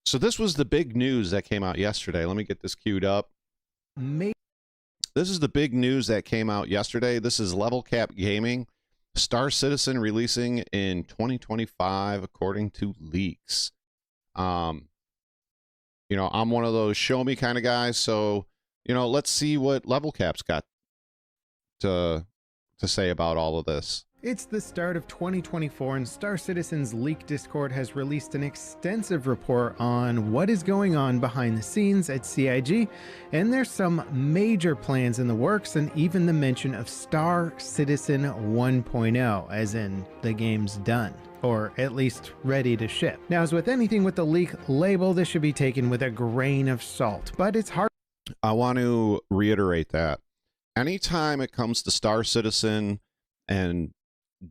So this was the big news that came out yesterday. Let me get this queued up. This is the big news that came out yesterday. This is levelcapgaming. Star Citizen releasing in 2025, according to leaks. You know, I'm one of those show me kind of guys. So, you know, let's see what levelcap's got to say about all of this. It's the start of 2024 and Star Citizen's leak Discord has released an extensive report on what is going on behind the scenes at CIG, and there's some major plans in the works and even the mention of Star Citizen 1.0, as in the game's done, or at least ready to ship. Now, as with anything with the leak label, this should be taken with a grain of salt, but it's hard. I want to reiterate that anytime it comes to Star Citizen and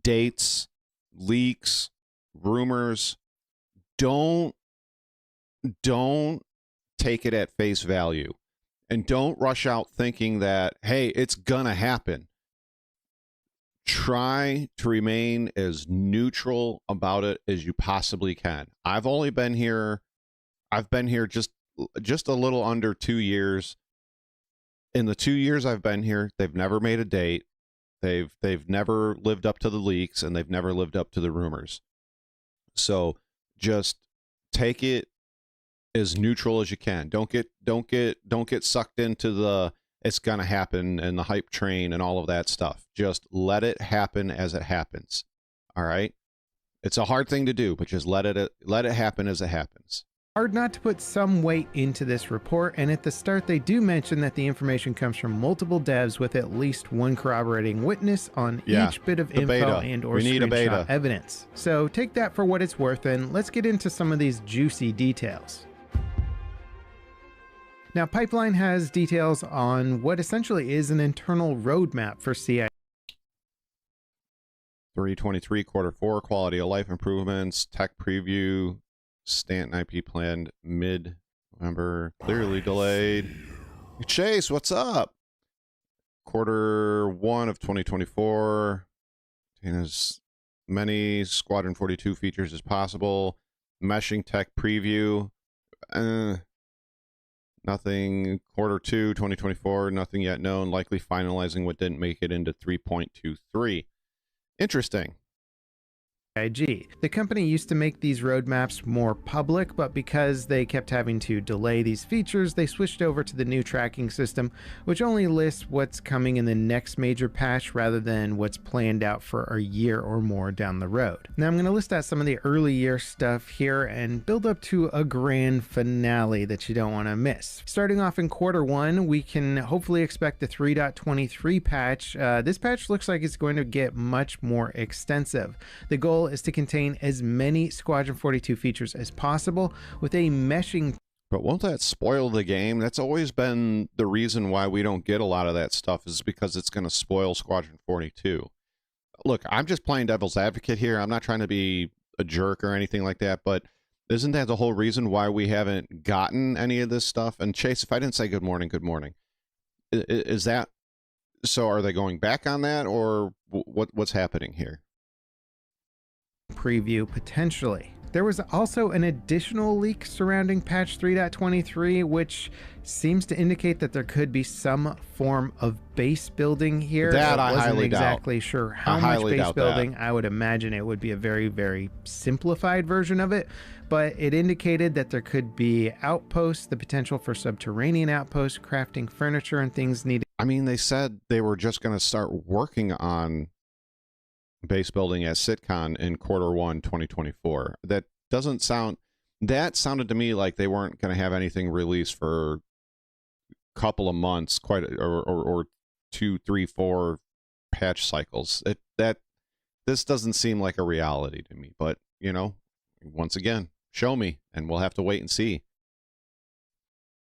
dates, leaks, rumors, don't take it at face value, and don't rush out thinking that, hey, it's gonna happen. Try to remain as neutral about it as you possibly can. I've been here just a little under 2 years. In the 2 years I've been here, they've never made a date. They've never lived up to the leaks, and they've never lived up to the rumors. So just take it as neutral as you can. Don't get sucked into the it's gonna happen and the hype train and all of that stuff. Just let it happen as it happens. All right? It's a hard thing to do, but just let it happen as it happens. Hard not to put some weight into this report, and at the start they do mention that the information comes from multiple devs with at least one corroborating witness on each bit of info and or screenshot evidence. So take that for what it's worth, and let's get into some of these juicy details. Now, Pipeline has details on what essentially is an internal roadmap for CI. 323 Q4 quality of life improvements, tech preview, Stanton IP planned mid-November, clearly delayed. Chase, what's up? Q1 of 2024. As many Squadron 42 features as possible. Meshing tech preview. Nothing. Q2 2024. Nothing yet known. Likely finalizing what didn't make it into 3.23. Interesting. The company used to make these roadmaps more public, but because they kept having to delay these features, they switched over to the new tracking system, which only lists what's coming in the next major patch rather than what's planned out for a year or more down the road. Now I'm going to list out some of the early year stuff here and build up to a grand finale that you don't want to miss. Starting off in Q1, we can hopefully expect the 3.23 patch. This patch looks like it's going to get much more extensive. The goal is to contain as many Squadron 42 features as possible with a meshing. But won't that spoil the game? That's always been the reason why we don't get a lot of that stuff, is because it's going to spoil Squadron 42. Look, I'm just playing devil's advocate here. I'm not trying to be a jerk or anything like that, but isn't that the whole reason why we haven't gotten any of this stuff? And Chase, if I didn't say good morning, is that so? Are they going back on that, or what's happening here? Preview potentially. There was also an additional leak surrounding patch 3.23, which seems to indicate that there could be some form of base building here. That I wasn't highly exactly doubt. sure how much base building. I would imagine it would be a very, very simplified version of it, but it indicated that there could be outposts, the potential for subterranean outposts, crafting furniture and things needed. I mean, they said they were just going to start working on base building at SitCon in Q1 2024. That sounded to me like they weren't going to have anything released for a couple of months, or 2, 3, 4 patch cycles. This doesn't seem like a reality to me, but you know, once again, show me and we'll have to wait and see.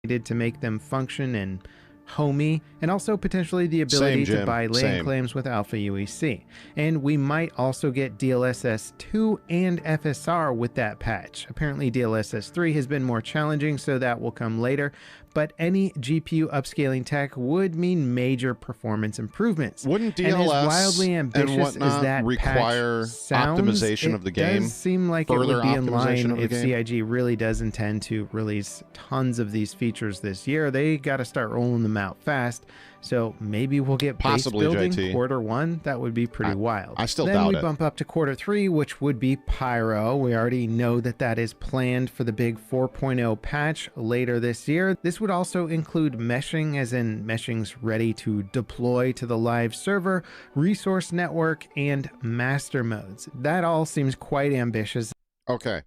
Needed to make them function and homey, and also potentially the ability to buy land claims with Alpha UEC. And we might also get DLSS 2 and FSR with that patch. Apparently DLSS 3 has been more challenging, so that will come later. but any GPU upscaling tech would mean major performance improvements. Wouldn't And as DLS wildly ambitious and whatnot as that require patch sounds, optimization of the game? It does seem like it Further would be in optimization line of the if game? CIG really does intend to release tons of these features this year. They got to start rolling them out fast. So maybe we'll get Possibly, base building JT. Q1. That would be pretty wild. I still then doubt we it. bump up to Q3, which would be Pyro. We already know that that is planned for the big 4.0 patch later this year. This would also include meshing, as in meshing's ready to deploy to the live server, resource network, and master modes. That all seems quite ambitious. Okay.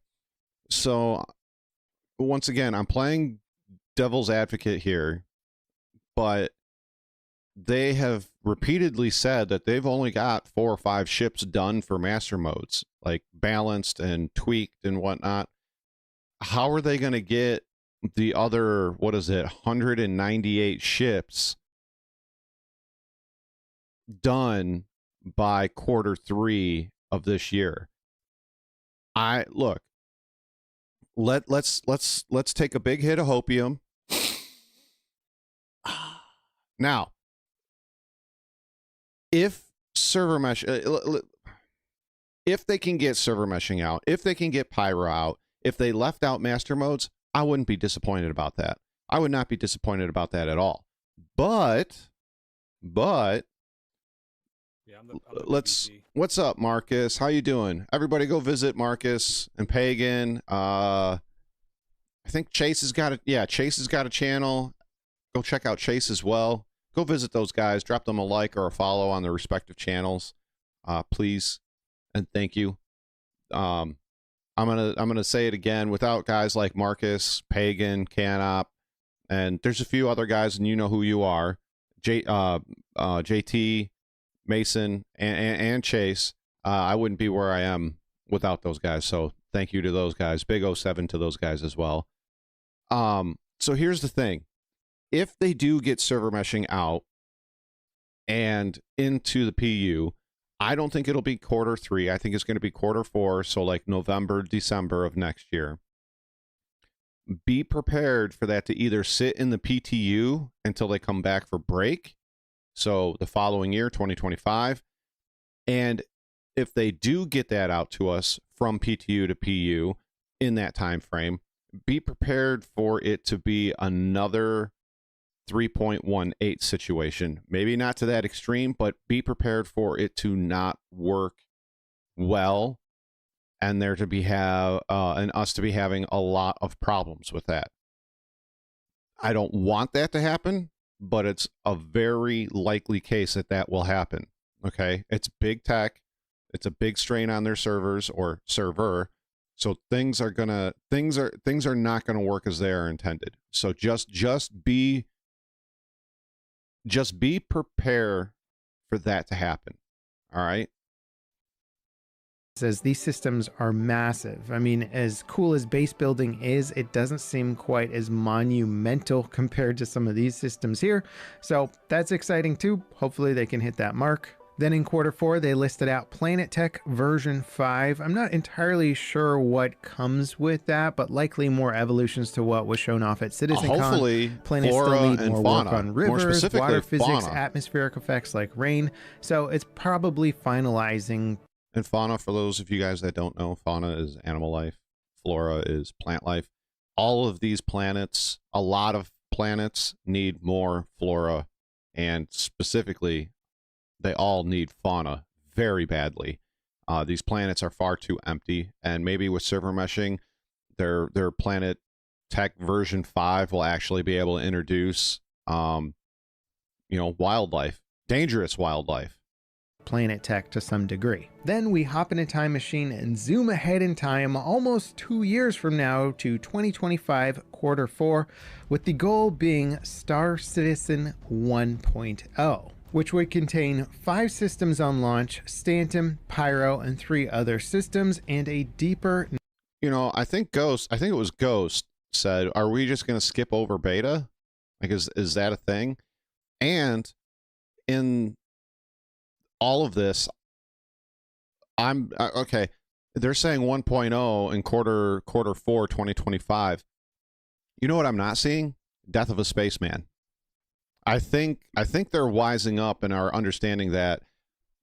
So once again, I'm playing devil's advocate here, but they have repeatedly said that they've only got 4 or 5 ships done for master modes, like balanced and tweaked and whatnot. How are they going to get the other, 198 ships done by Q3 of this year? Let's take a big hit of hopium. Now, if server mesh, if they can get server meshing out, if they can get pyro out, if they left out master modes, I wouldn't be disappointed about that. I would not be disappointed about that at all. But yeah, I'm the PC. What's up, Marcus? How you doing? Everybody go visit Marcus and Pagan. I think Chase has got Chase has got a channel. Go check out Chase as well. Go visit those guys. Drop them a like or a follow on their respective channels, please, and thank you. I'm gonna say it again. Without guys like Marcus, Pagan, Canop, and there's a few other guys, and you know who you are, JT, Mason, and Chase. I wouldn't be where I am without those guys. So thank you to those guys. Big 07 to those guys as well. So here's the thing. If they do get server meshing out and into the PU, I don't think it'll be Q3. I think it's going to be Q4, so like November, December of next year. Be prepared for that to either sit in the PTU until they come back for break, so the following year, 2025. And if they do get that out to us from PTU to PU in that time frame, be prepared for it to be another 3.18 situation. Maybe not to that extreme, but be prepared for it to not work well and there to be and us to be having a lot of problems with that. I don't want that to happen, but it's a very likely case that that will happen. Okay, it's big tech, it's a big strain on their servers or server, so things are not gonna work as they are intended. So just be prepared for that to happen. All right. Says these systems are massive. I mean, as cool as base building is, it doesn't seem quite as monumental compared to some of these systems here. So that's exciting too. Hopefully they can hit that mark. Then in Q4, they listed out Planet Tech version 5. I'm not entirely sure what comes with that, but likely more evolutions to what was shown off at CitizenCon. Hopefully, planets flora still need and more fauna. work on rivers, specifically, water physics, fauna. atmospheric effects like rain. So it's probably finalizing. And fauna, for those of you guys that don't know, fauna is animal life. Flora is plant life. All of these planets, a lot of planets need more flora, and specifically, they all need fauna very badly. These planets are far too empty, and maybe with server meshing, their Planet Tech version 5 will actually be able to introduce, wildlife, dangerous wildlife. Planet Tech to some degree. Then we hop in a time machine and zoom ahead in time almost 2 years from now to 2025 Q4, with the goal being Star Citizen 1.0. which would contain 5 systems on launch, Stanton, Pyro, and 3 other systems, and a deeper... I think it was Ghost said, are we just going to skip over beta? Like, is that a thing? And in all of this, okay, they're saying 1.0 in Q4 2025. You know what I'm not seeing Death of a Spaceman. I think they're wising up and are understanding that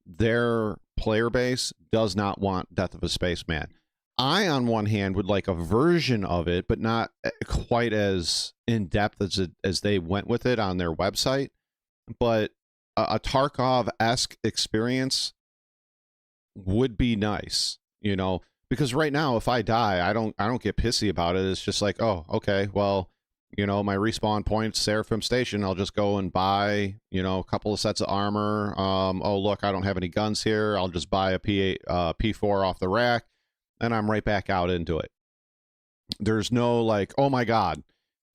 their player base does not want Death of a Spaceman. I, on one hand, would like a version of it, but not quite as in depth as they went with it on their website. But a Tarkov-esque experience would be nice, you know, because right now, if I die, I don't get pissy about it. It's just like, oh, okay, well, you know, my respawn point's Seraphim Station. I'll just go and buy, you know, a couple of sets of armor. Oh, look, I don't have any guns here. I'll just buy a P4 off the rack, and I'm right back out into it. There's no like, oh my God,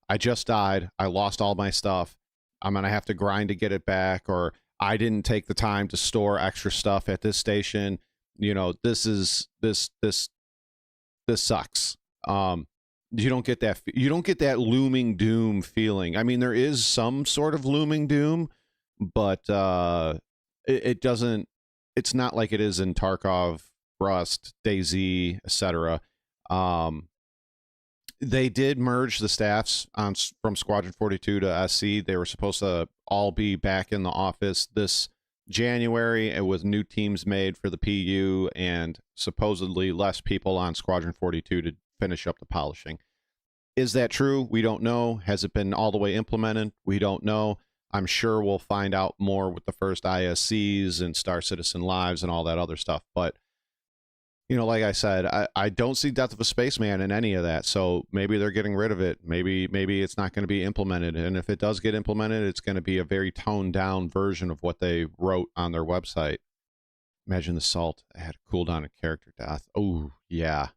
I just died. I lost all my stuff. I'm going to have to grind to get it back, or I didn't take the time to store extra stuff at this station. You know, this sucks. You don't get that looming doom feeling. I mean, there is some sort of looming doom, but it doesn't, it's not like it is in Tarkov, Rust, DayZ, etc. They did merge the staffs from Squadron 42 to SC. They were supposed to all be back in the office this January, and with new teams made for the PU and supposedly less people on Squadron 42 to finish up the polishing. Is that true? We don't know. Has it been all the way implemented? We don't know. I'm sure we'll find out more with the first ISCs and starcitizenlove and all that other stuff. But, you know, like I said, I don't see Death of a Spaceman in any of that. So maybe they're getting rid of it. Maybe it's not going to be implemented. And if it does get implemented, it's going to be a very toned down version of what they wrote on their website. Imagine the salt. I had a cooldown of character death. Oh, yeah.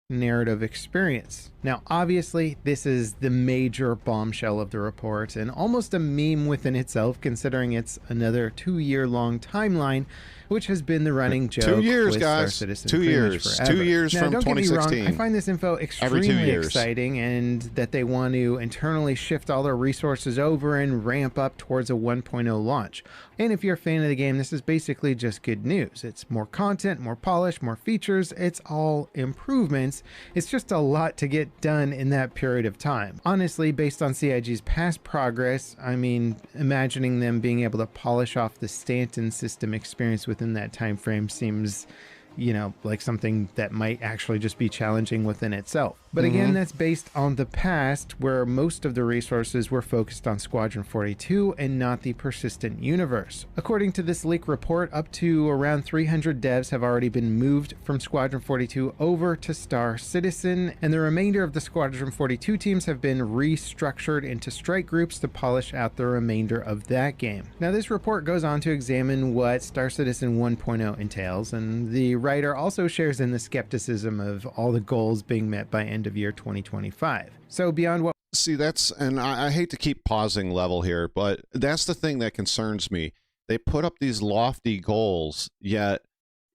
Narrative experience. Now, obviously, this is the major bombshell of the report and almost a meme within itself, considering it's another 2-year-long timeline, which has been the running joke. 2 years, with guys. Star Citizen 2 years. Forever. 2 years now, from don't 2016. Get me wrong, I find this info extremely exciting, and that they want to internally shift all their resources over and ramp up towards a 1.0 launch. And if you're a fan of the game, this is basically just good news. It's more content, more polish, more features. It's all improvements. It's just a lot to get done in that period of time. Honestly, based on CIG's past progress, I mean, imagining them being able to polish off the Stanton system experience within that time frame seems, you know, like something that might actually just be challenging within itself. But again, that's based on the past, where most of the resources were focused on Squadron 42 and not the persistent universe. According to this leak report, up to around 300 devs have already been moved from Squadron 42 over to Star Citizen, and the remainder of the Squadron 42 teams have been restructured into strike groups to polish out the remainder of that game. Now, this report goes on to examine what Star Citizen 1.0 entails, and the writer also shares in the skepticism of all the goals being met by end of year 2025. So beyond what... See, that's, and I hate to keep pausing level here, but that's the thing that concerns me. They put up these lofty goals, yet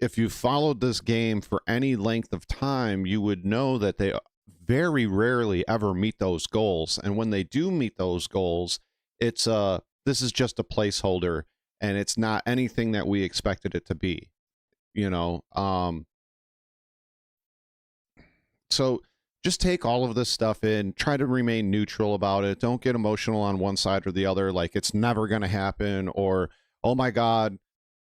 if you followed this game for any length of time, you would know that they very rarely ever meet those goals. And when they do meet those goals, it's this is just a placeholder, and it's not anything that we expected it to be, you know. So just take all of this stuff in, try to remain neutral about it. Don't get emotional on one side or the other, like it's never going to happen, or, oh my God,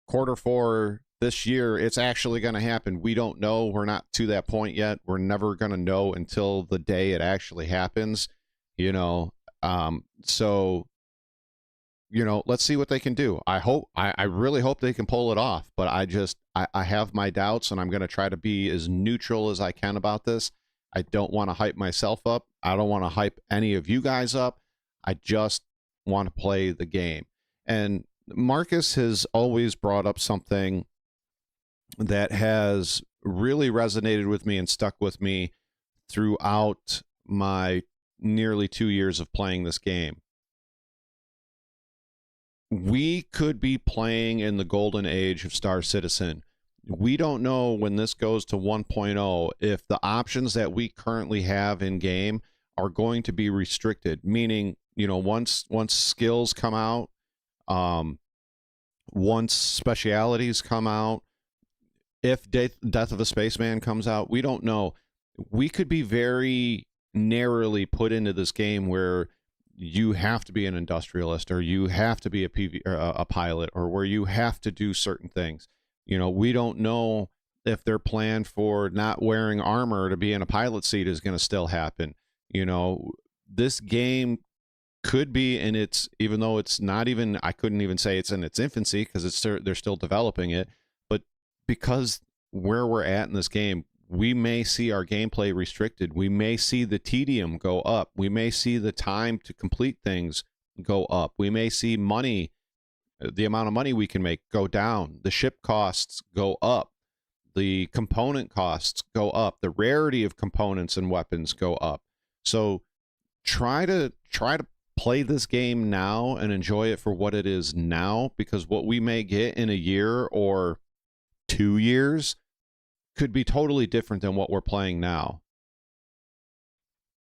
Q4 this year, it's actually going to happen. We don't know. We're not to that point yet. We're never going to know until the day it actually happens, you know. So, you know, let's see what they can do. I really hope they can pull it off, but I have my doubts, and I'm going to try to be as neutral as I can about this. I don't want to hype myself up. I don't want to hype any of you guys up. I just want to play the game. And Marcus has always brought up something that has really resonated with me and stuck with me throughout my nearly 2 years of playing this game. We could be playing in the golden age of Star Citizen. We don't know when this goes to 1.0 if the options that we currently have in game are going to be restricted, meaning, you know, once skills come out, once specialities come out, if Death of a Spaceman comes out, we don't know. We could be very narrowly put into this game where you have to be an industrialist, or you have to be a pilot, or where you have to do certain things. You know, we don't know if their plan for not wearing armor to be in a pilot seat is going to still happen. You know, this game could be in its, even though it's not even, I couldn't even say it's in its infancy, because they're still developing it, but because where we're at in this game, we may see our gameplay restricted. We may see the tedium go up. We may see the time to complete things go up. We may see money, the amount of money we can make, go down. The ship costs go up. The component costs go up. The rarity of components and weapons go up. So try to play this game now and enjoy it for what it is now, because what we may get in a year or 2 years could be totally different than what we're playing now.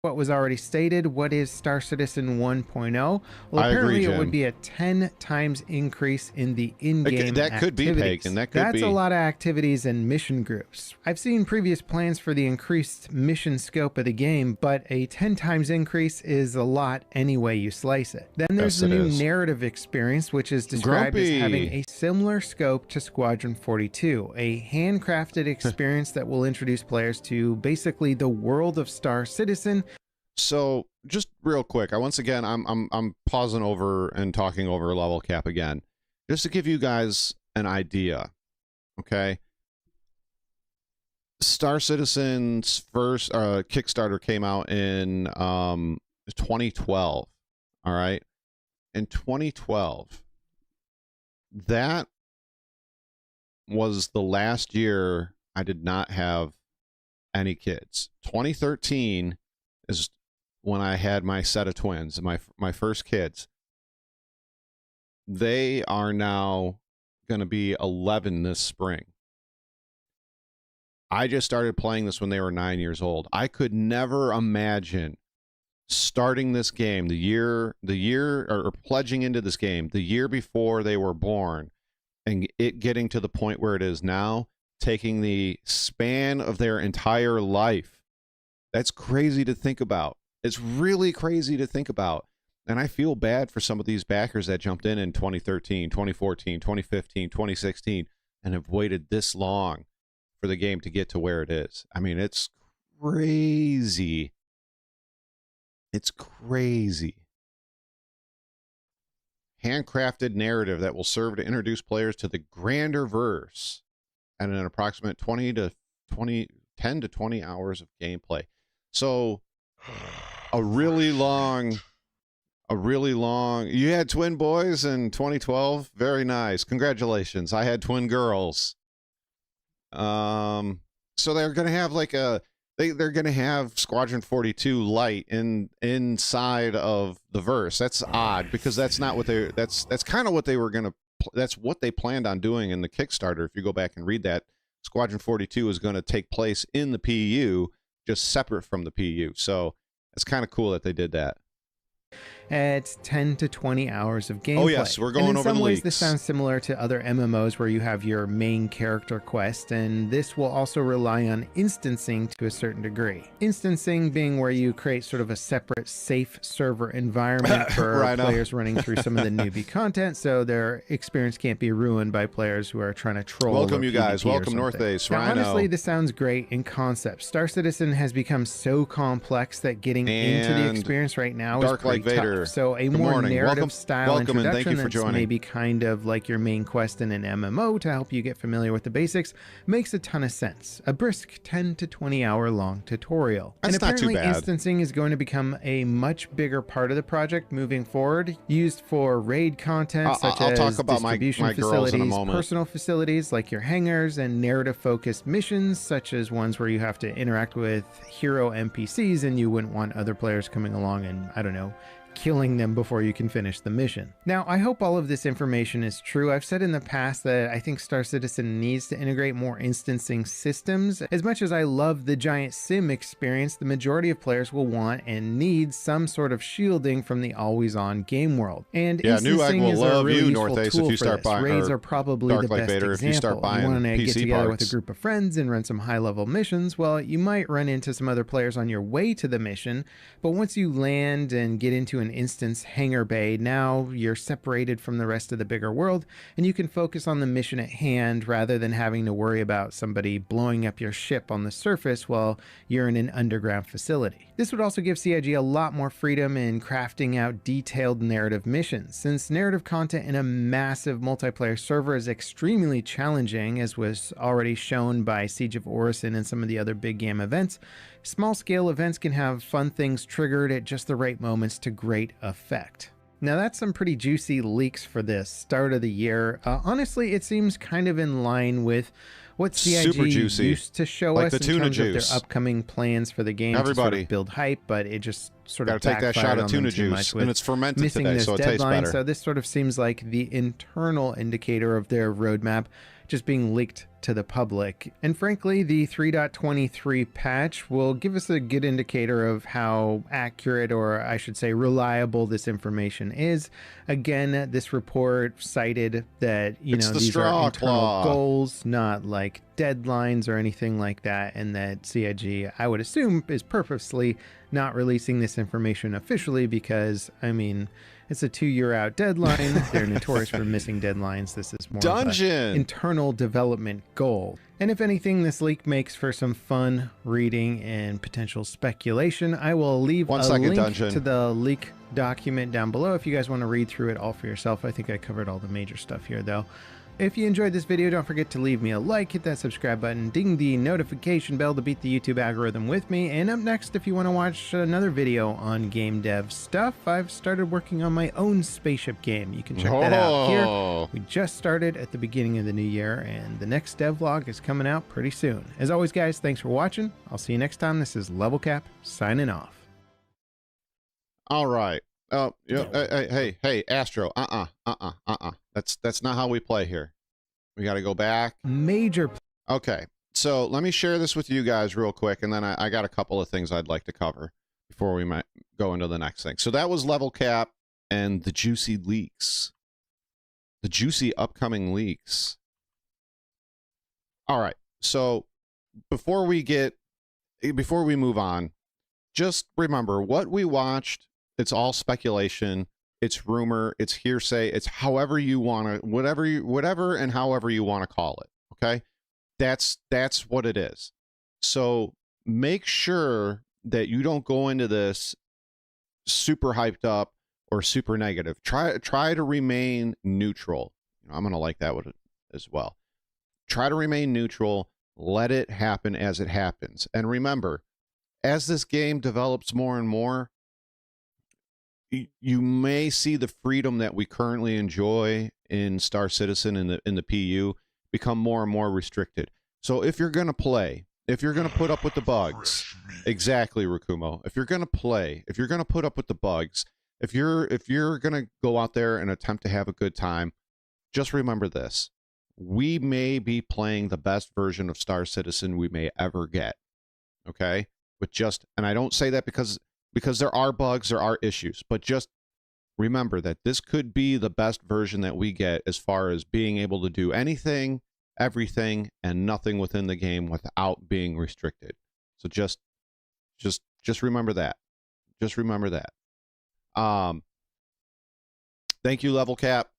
What was already stated, what is Star Citizen 1.0? Well, apparently it would be a 10 times increase in the in-game that could be Pagan. That's a lot of activities and mission groups. I've seen previous plans for the increased mission scope of the game, but a 10 times increase is a lot any way you slice it. Then there's the new narrative experience, which is described as having a similar scope to Squadron 42, a handcrafted experience that will introduce players to basically the world of Star Citizen. So just real quick, once again, I'm pausing over and talking over level cap again, just to give you guys an idea. Okay, Star Citizen's first Kickstarter came out in 2012. All right, in 2012, that was the last year I did not have any kids. 2013 is when I had my set of twins, my first kids. They are now going to be 11 this spring. I just started playing this when they were 9 years old. I could never imagine starting this game or pledging into this game the year before they were born, and it getting to the point where it is now, taking the span of their entire life. That's crazy to think about. It's really crazy to think about. And I feel bad for some of these backers that jumped in 2013, 2014, 2015, 2016, and have waited this long for the game to get to where it is. I mean, it's crazy. It's crazy. Handcrafted narrative that will serve to introduce players to the grander verse at an approximate 10 to 20 hours of gameplay. So a really long, you had twin boys in 2012. Very nice. Congratulations. I had twin girls. So they're going to have like they're going to have Squadron 42 light inside of the verse. That's odd, because that's not what that's kind of what they were going to, that's what they planned on doing in the Kickstarter. If you go back and read that, Squadron 42 is going to take place in the PU, just separate from the PU. So it's kind of cool that they did that. It's 10 to 20 hours of gameplay. Oh yes, we're going over the leaks. In some ways, this sounds similar to other MMOs where you have your main character quest, and this will also rely on instancing to a certain degree. Instancing being where you create sort of a separate safe server environment for players running through some of the newbie content, so their experience can't be ruined by players who are trying to troll. Welcome, you guys. Welcome, North Ace. Now, honestly, this sounds great in concept. Star Citizen has become so complex that getting into the experience right now is pretty tough. So a more narrative style introduction that's maybe kind of like your main quest in an MMO to help you get familiar with the basics makes a ton of sense. A brisk 10 to 20 hour long tutorial. That's and apparently not too bad. Instancing is going to become a much bigger part of the project moving forward, used for raid content such as talk about distribution my girls in a facilities, moment. personal facilities like your hangars, and narrative focused missions such as ones where you have to interact with hero NPCs and you wouldn't want other players coming along and, I don't know, killing them before you can finish the mission. Now, I hope all of this information is true. I've said in the past that I think Star Citizen needs to integrate more instancing systems. As much as I love the giant sim experience, the majority of players will want and need some sort of shielding from the always-on game world. And instancing is a really useful tool for this. Raids are probably the best example. If you start buying you want to get together parts with a group of friends and run some high-level missions. Well, you might run into some other players on your way to the mission, but once you land and get into an instance hangar bay. Now you're separated from the rest of the bigger world, and you can focus on the mission at hand rather than having to worry about somebody blowing up your ship on the surface while you're in an underground facility. This would also give CIG a lot more freedom in crafting out detailed narrative missions, since narrative content in a massive multiplayer server is extremely challenging, as was already shown by Siege of Orison and some of the other big game events. Small-scale events can have fun things triggered at just the right moments to great effect. Now that's some pretty juicy leaks for this start of the year. Honestly, it seems kind of in line with what CIG used to show us in terms of their upcoming plans for the game to sort of build hype, but it just sort of take that shot of tuna juice, and it's fermented today, so it tastes better. So this sort of seems like the internal indicator of their roadmap just being leaked to the public. And frankly, the 3.23 patch will give us a good indicator of how accurate, or I should say reliable, this information is. Again, this report cited that, these are internal goals, not like deadlines or anything like that, and that CIG, I would assume, is purposely not releasing this information officially because, it's a 2-year out deadline. They're notorious for missing deadlines. This is more of an internal development goal. And if anything, this leak makes for some fun reading and potential speculation. I will leave a link to the leak document down below if you guys want to read through it all for yourself. I think I covered all the major stuff here, though. If you enjoyed this video, don't forget to leave me a like, hit that subscribe button, ding the notification bell to beat the YouTube algorithm with me. And up next, if you want to watch another video on game dev stuff, I've started working on my own spaceship game. You can check that out here. We just started at the beginning of the new year, and the next devlog is coming out pretty soon. As always, guys, thanks for watching. I'll see you next time. This is Levelcap signing off. All right. Oh, hey, Astro. That's not how we play here. We got to go back. Okay. So let me share this with you guys real quick, and then I got a couple of things I'd like to cover before we might go into the next thing. So that was level cap and the juicy leaks, the juicy upcoming leaks. All right. So before we move on, just remember what we watched. It's all speculation. It's rumor. It's hearsay. It's however you want to, whatever and however you want to call it. Okay. That's what it is. So make sure that you don't go into this super hyped up or super negative. Try to remain neutral. I'm going to like that one as well. Try to remain neutral. Let it happen as it happens. And remember, as this game develops more and more, you may see the freedom that we currently enjoy in Star Citizen in the PU become more and more restricted. So if you're going to play, if you're going to put up with the bugs, exactly, Rakumo, if you're going to play, if you're going to put up with the bugs, if you're going to go out there and attempt to have a good time, just remember this. We may be playing the best version of Star Citizen we may ever get. Okay? And I don't say that because there are bugs, there are issues, but just remember that this could be the best version that we get as far as being able to do anything, everything, and nothing within the game without being restricted. So just remember that. Just remember that. Thank you, Level Cap.